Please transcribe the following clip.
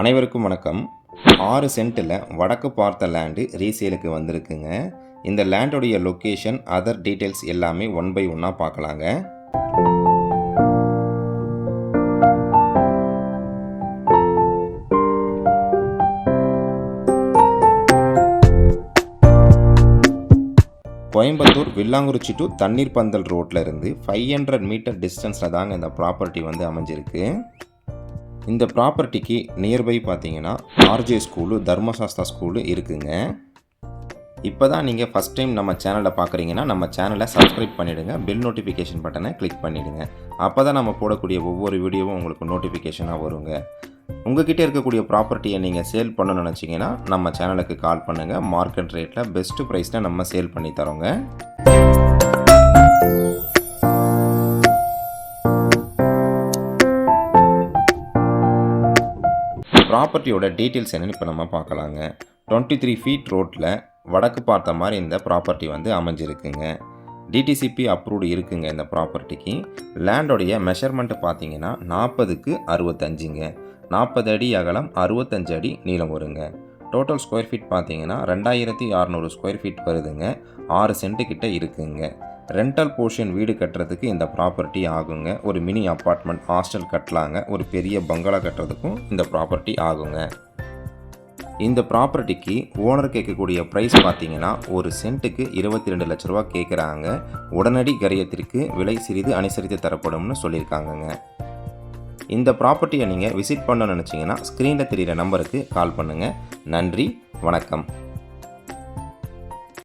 அனைவருக்கும் வணக்கம். 6 சென்ட்டில் வடக்கு பார்த்த லேண்டு ரீசேலுக்கு வந்திருக்குங்க. இந்த லேண்டோடைய லொக்கேஷன், அதர் டீட்டெயில்ஸ் எல்லாமே ஒன் பை ஒன்னாக பார்க்கலாங்க. கோயம்புத்தூர் வில்லாங்குறிச்சி டு தண்ணீர் பந்தல் ரோட்டில் இருந்து 500 மீட்டர் டிஸ்டன்ஸில் தாங்க இந்த ப்ராப்பர்ட்டி வந்து அமைஞ்சிருக்கு. இந்த ப்ராப்பர்ட்டிக்கு நியர்பை பார்த்தீங்கன்னா ஆர்ஜே ஸ்கூலு, தர்மசாஸ்தா ஸ்கூலு இருக்குங்க. இப்போ தான் நீங்கள் ஃபஸ்ட் டைம் நம்ம சேனலை பார்க்குறீங்கன்னா நம்ம சேனலை சப்ஸ்கிரைப் பண்ணிவிடுங்க. பெல் நோட்டிஃபிகேஷன் பட்டனை கிளிக் பண்ணிவிடுங்க. அப்போ தான் நம்ம போடக்கூடிய ஒவ்வொரு வீடியோவும் உங்களுக்கு நோட்டிஃபிகேஷனாக வருங்க. உங்கள்கிட்ட இருக்கக்கூடிய ப்ராப்பர்ட்டியை நீங்கள் சேல் பண்ணணும்னு நினச்சிங்கன்னா நம்ம சேனலுக்கு கால் பண்ணுங்கள். மார்க்கெட் ரேட்டில் பெஸ்ட்டு ப்ரைஸில் நம்ம சேல் பண்ணி தரோங்க. ப்ராப்பர்ட்டியோட டீட்டெயில்ஸ் என்னென்னு இப்போ நம்ம பார்க்கலாங்க. 23 ஃபீட் ரோட்டில் வடக்கு பார்த்த மாதிரி இந்த ப்ராப்பர்ட்டி வந்து அமைஞ்சிருக்குங்க. டிடிசிபி அப்ரூவ்டு இருக்குங்க. இந்த ப்ராப்பர்ட்டிக்கு லேண்டோடைய மெஷர்மெண்ட்டு பார்த்தீங்கன்னா 40க்கு 65ங்க. 40 அடி அகலம், 65 அடி நீளம் வருங்க. டோட்டல் ஸ்கொயர் ஃபீட் பார்த்தீங்கன்னா 2600 ஸ்கொயர் ஃபீட் வருதுங்க. 6 சென்ட்டு கிட்ட இருக்குங்க. ரெண்டல் போர்ஷன் வீடு கட்டுறதுக்கு இந்த ப்ராப்பர்ட்டி ஆகுங்க. ஒரு மினி அப்பார்ட்மெண்ட், ஹாஸ்டல் கட்டலாங்க. ஒரு பெரிய பங்களா கட்டுறதுக்கும் இந்த ப்ராப்பர்ட்டி ஆகுங்க. இந்த ப்ராப்பர்ட்டிக்கு ஓனர் கேட்கக்கூடிய ப்ரைஸ் பார்த்தீங்கன்னா ஒரு சென்ட்டுக்கு 22 லட்ச ரூபா கேட்குறாங்க. உடனடி கரியத்திற்கு விலை சிறிது அனுசரித்து தரப்படும்னு சொல்லியிருக்காங்கங்க. இந்த ப்ராப்பர்ட்டியை நீங்கள் விசிட் பண்ண நினச்சிங்கன்னா ஸ்க்ரீனில் தெரிகிற நம்பருக்கு கால் பண்ணுங்கள். நன்றி, வணக்கம்.